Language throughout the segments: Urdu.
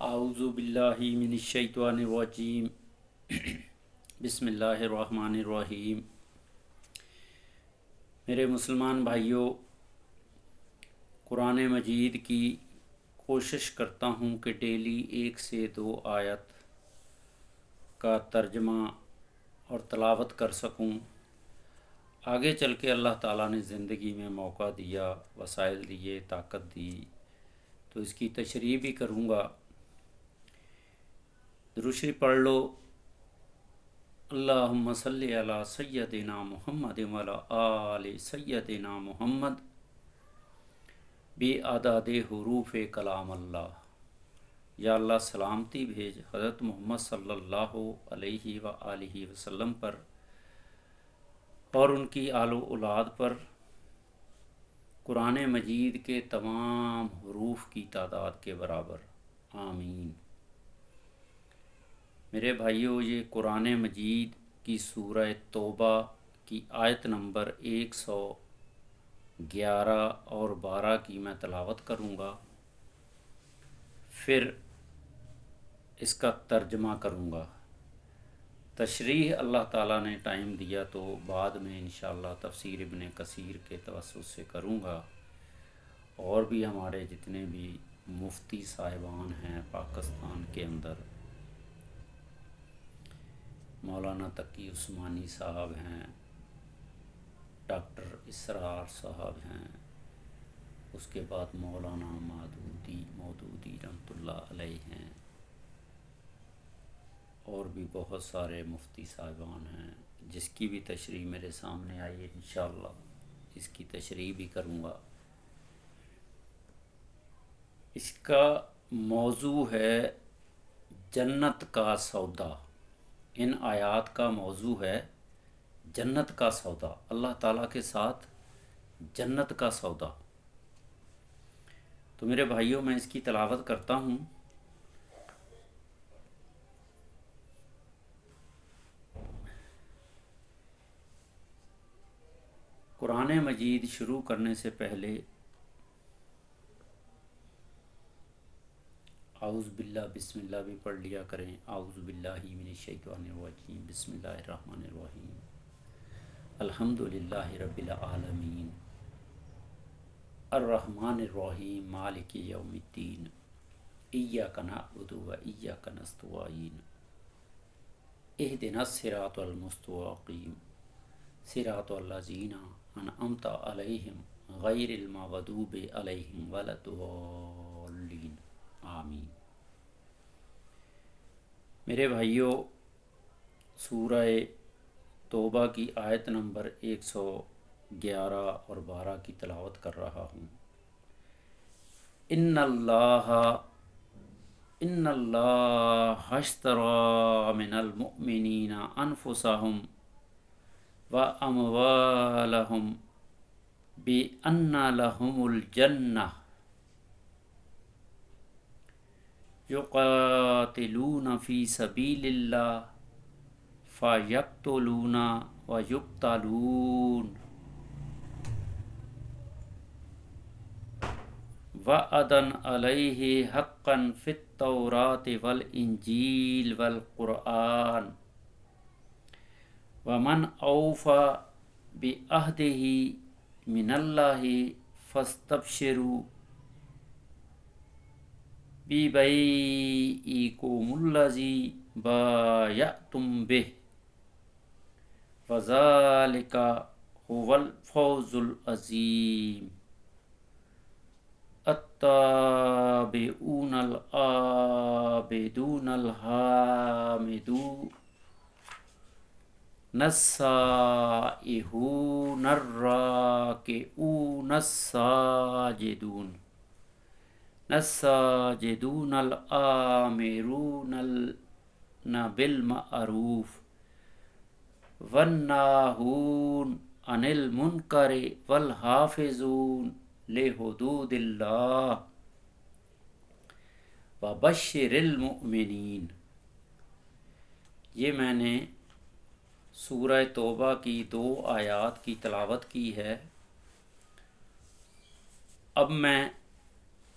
اعوذ باللہ من الشیطان الرجیم بسم اللہ الرحمن الرحیم۔ میرے مسلمان بھائیوں، قرآن مجید کی کوشش کرتا ہوں کہ ڈیلی 1 سے 2 آیت کا ترجمہ اور تلاوت کر سکوں۔ آگے چل کے اللہ تعالیٰ نے زندگی میں موقع دیا، وسائل دیے، طاقت دی تو اس کی تشریح بھی کروں گا۔ درود شریف پڑھ لو۔ اللہم صلی علی سیدنا محمد وعلی آل سیدنا محمد بعدد حروف کلام اللہ۔ یا اللہ سلامتی بھیج حضرت محمد صلی اللہ علیہ وآلہ وسلم پر اور ان کی آل و اولاد پر، قرآن مجید کے تمام حروف کی تعداد کے برابر، آمین۔ میرے بھائیوں، یہ قرآن مجید کی سورہ توبہ کی آیت نمبر 111 اور 12 کی میں تلاوت کروں گا، پھر اس کا ترجمہ کروں گا۔ تشریح اللہ تعالیٰ نے ٹائم دیا تو بعد میں انشاءاللہ تفسیر ابن کثیر کے توسط سے کروں گا، اور بھی ہمارے جتنے بھی مفتی صاحبان ہیں پاکستان کے اندر، مولانا تقی عثمانی صاحب ہیں، ڈاکٹر اسرار صاحب ہیں، اس کے بعد مولانا مودودی رحمۃ اللہ علیہ ہیں، اور بھی بہت سارے مفتی صاحبان ہیں، جس کی بھی تشریح میرے سامنے آئی ہے انشاءاللہ اس کی تشریح بھی کروں گا۔ اس کا موضوع ہے جنت کا سودا۔ ان آیات کا موضوع ہے جنت کا سودا، اللہ تعالیٰ کے ساتھ جنت کا سودا۔ تو میرے بھائیوں، میں اس کی تلاوت کرتا ہوں۔ قرآن مجید شروع کرنے سے پہلے اعوذ باللہ بسم اللہ بھی پڑھ لیا کریں۔ اعوذ باللہ من الشیطان الرجیم، بسم اللہ الرحمن الرحیم۔ الحمد للہ رب العالمین، الرحمن الرحیم، مالک یوم الدین، ایاک نعبد و ایاک نستعین، اہدنا الصراط المستقیم، صراط الذین انعمت علیہم غیر المغضوب علیہم ولا الضالین، آمین۔ میرے بھائیوں، سورہ توبہ کی آیت نمبر 111 اور 12 کی تلاوت کر رہا ہوں۔ ان اللہ اشتری من المؤمنین انفسهم واموالهم بان لهم الجنہ یقاتلون فی سبیل اللہ فیقتلون ویقتلون وعدا علیہ حقا فی التوراۃ والانجیل والقرآن ومن اوفی بعہدہ من اللہ فاستبشروا بِبَیعِکُمُ الَّذِی بَایَعْتُم بِہ وَذَالِکَ هُوَ الْفَوْزُ الْعَظِیمُ۔ التَّائِبُونَ الْعَابِدُونَ الْحَامِدُونَ السَّائِحُونَ الرَّاکِعُونَ الساجدون الآمرون بالمعروف والناہون عن المنکر والحافظون لحدود اللہ وبشر المؤمنین۔ یہ میں نے سورہ توبہ کی 2 آیات کی تلاوت کی ہے۔ اب میں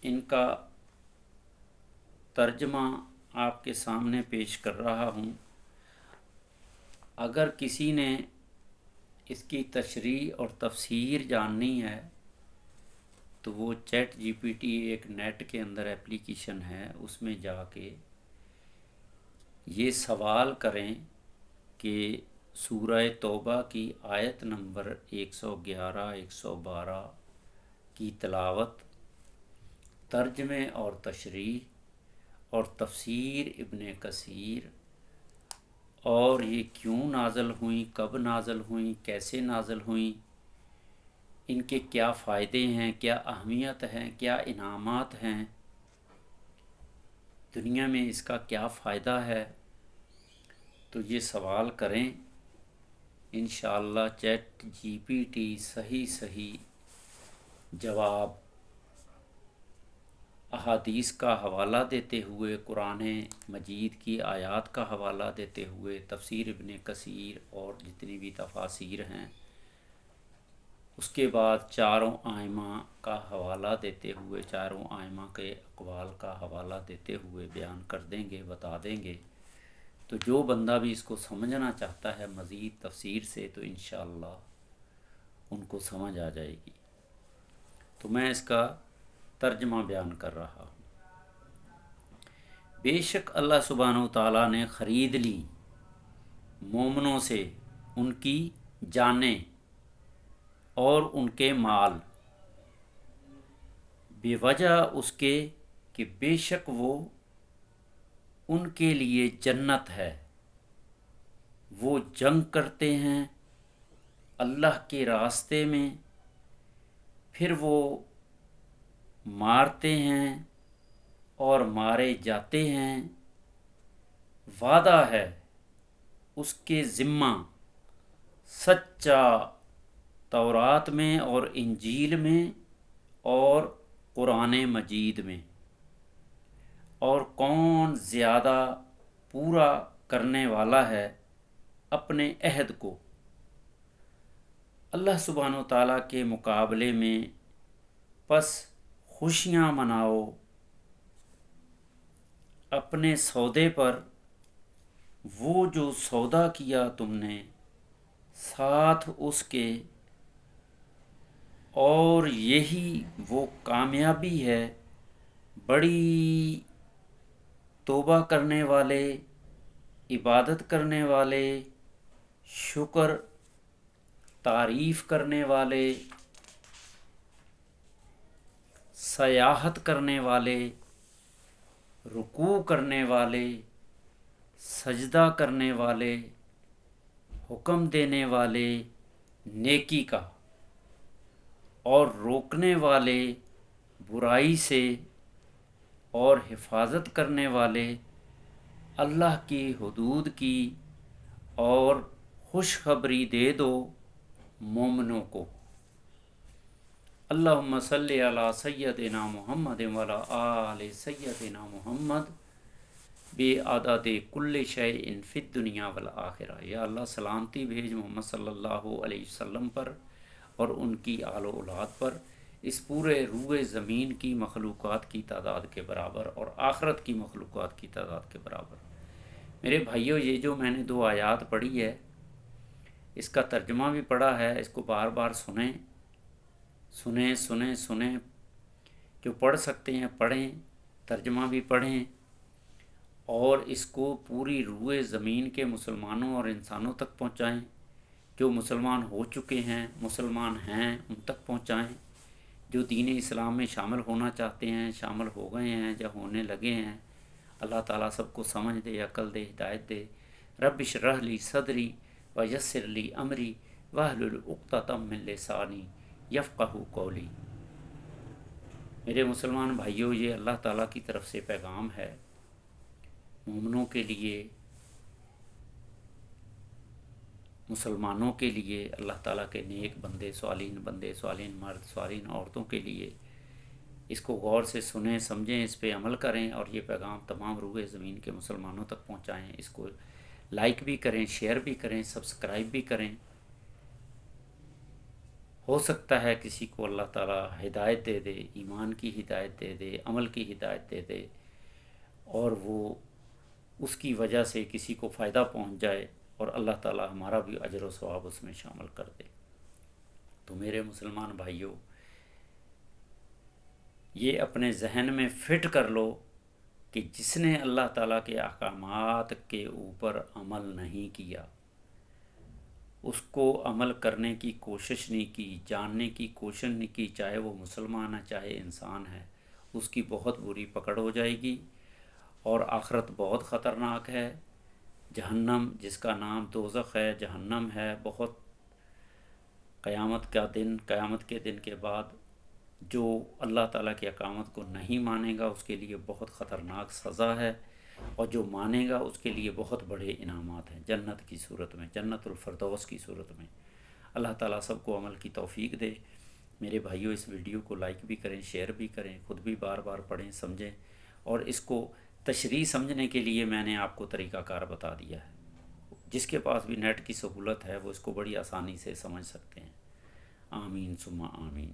ان کا ترجمہ آپ کے سامنے پیش کر رہا ہوں۔ اگر کسی نے اس کی تشریح اور تفسیر جاننی ہے تو وہ چیٹ جی پی ٹی ایک نیٹ کے اندر اپلیکیشن ہے، اس میں جا کے یہ سوال کریں کہ سورہ توبہ کی آیت نمبر 111 112 کی تلاوت، ترجمے اور تشریح اور تفسیر ابن کثیر، اور یہ کیوں نازل ہوئیں، کب نازل ہوئیں، کیسے نازل ہوئیں، ان کے کیا فائدے ہیں، کیا اہمیت ہیں، کیا انعامات ہیں، دنیا میں اس کا کیا فائدہ ہے، تو یہ سوال کریں۔ انشاءاللہ چیٹ جی پی ٹی صحیح جواب احادیث کا حوالہ دیتے ہوئے، قرآن مجید کی آیات کا حوالہ دیتے ہوئے، تفسیر ابن کثیر اور جتنی بھی تفاسیر ہیں، اس کے بعد چاروں ائمہ کا حوالہ دیتے ہوئے، چاروں ائمہ کے اقوال کا حوالہ دیتے ہوئے بیان کر دیں گے، بتا دیں گے۔ تو جو بندہ بھی اس کو سمجھنا چاہتا ہے مزید تفسیر سے تو انشاءاللہ ان کو سمجھ آ جائے گی۔ تو میں اس کا ترجمہ بیان کر رہا ہوں۔ بے شک اللہ سبحانہ و تعالیٰ نے خرید لی مومنوں سے ان کی جانیں اور ان کے مال، بے وجہ اس کے کہ بے شک وہ ان کے لیے جنت ہے، وہ جنگ کرتے ہیں اللہ کے راستے میں، پھر وہ مارتے ہیں اور مارے جاتے ہیں، وعدہ ہے اس کے ذمہ سچا تورات میں اور انجیل میں اور قرآن مجید میں، اور کون زیادہ پورا کرنے والا ہے اپنے عہد کو۔ اللہ سبحانہ و تعالیٰ کے مقابلے میں پس خوشیاں مناؤ اپنے سودے پر، وہ جو سودا کیا تم نے ساتھ اس کے، اور یہی وہ کامیابی ہے بڑی۔ توبہ کرنے والے، عبادت کرنے والے، شکر تعریف کرنے والے، سیاحت کرنے والے، رکوع کرنے والے، سجدہ کرنے والے، حکم دینے والے نیکی کا اور روکنے والے برائی سے، اور حفاظت کرنے والے اللہ کی حدود کی، اور خوشخبری دے دو مومنوں کو۔ اللہم صلی علی سیدنا محمد وعلی آل سیدنا محمد بعدد کل شیء فی الدنیا والآخرہ۔ یا اللہ سلامتی بھیج محمد صلی اللہ علیہ وسلم پر اور ان کی آل و اولاد پر، اس پورے روئے زمین کی مخلوقات کی تعداد کے برابر اور آخرت کی مخلوقات کی تعداد کے برابر۔ میرے بھائیوں، یہ جو میں نے 2 آیات پڑھی ہے، اس کا ترجمہ بھی پڑھا ہے، اس کو بار بار سنیں سنیں سنیں سنیں، جو پڑھ سکتے ہیں پڑھیں، ترجمہ بھی پڑھیں، اور اس کو پوری روئے زمین کے مسلمانوں اور انسانوں تک پہنچائیں۔ جو مسلمان ہو چکے ہیں، مسلمان ہیں، ان تک پہنچائیں۔ جو دین اسلام میں شامل ہونا چاہتے ہیں، شامل ہو گئے ہیں یا ہونے لگے ہیں، اللہ تعالیٰ سب کو سمجھ دے، عقل دے، ہدایت دے۔ رب اشرح لی صدری ویسر لی امری واحلل عقدۃ من لسانی یفقہوا قولی۔ میرے مسلمان بھائیوں، یہ اللہ تعالیٰ کی طرف سے پیغام ہے مومنوں کے لیے، مسلمانوں کے لیے، اللہ تعالیٰ کے نیک بندے، صالحین مرد، صالحین عورتوں کے لیے۔ اس کو غور سے سنیں، سمجھیں، اس پہ عمل کریں، اور یہ پیغام تمام روئے زمین کے مسلمانوں تک پہنچائیں۔ اس کو لائک بھی کریں، شیئر بھی کریں، سبسکرائب بھی کریں۔ ہو سکتا ہے کسی کو اللہ تعالیٰ ہدایت دے دے، ایمان کی ہدایت دے دے، عمل کی ہدایت دے دے، اور وہ اس کی وجہ سے کسی کو فائدہ پہنچ جائے اور اللہ تعالی ہمارا بھی اجر و ثواب اس میں شامل کر دے۔ تو میرے مسلمان بھائیوں، یہ اپنے ذہن میں فٹ کر لو کہ جس نے اللہ تعالیٰ کے احکامات کے اوپر عمل نہیں کیا، اس کو عمل کرنے کی کوشش نہیں کی، جاننے کی کوشش نہیں کی، چاہے وہ مسلمان ہے چاہے انسان ہے، اس کی بہت بری پکڑ ہو جائے گی، اور آخرت بہت خطرناک ہے۔ جہنم، جس کا نام دوزخ ہے، جہنم ہے، بہت قیامت کے دن کے بعد جو اللہ تعالیٰ کی اقامت کو نہیں مانے گا اس کے لیے بہت خطرناک سزا ہے، اور جو مانے گا اس کے لیے بہت بڑے انعامات ہیں جنت کی صورت میں، جنت الفردوس کی صورت میں۔ اللہ تعالیٰ سب کو عمل کی توفیق دے۔ میرے بھائیوں، اس ویڈیو کو لائک بھی کریں، شیئر بھی کریں، خود بھی بار بار پڑھیں، سمجھیں، اور اس کو تشریح سمجھنے کے لیے میں نے آپ کو طریقہ کار بتا دیا ہے۔ جس کے پاس بھی نیٹ کی سہولت ہے وہ اس کو بڑی آسانی سے سمجھ سکتے ہیں۔ آمین ثم آمین۔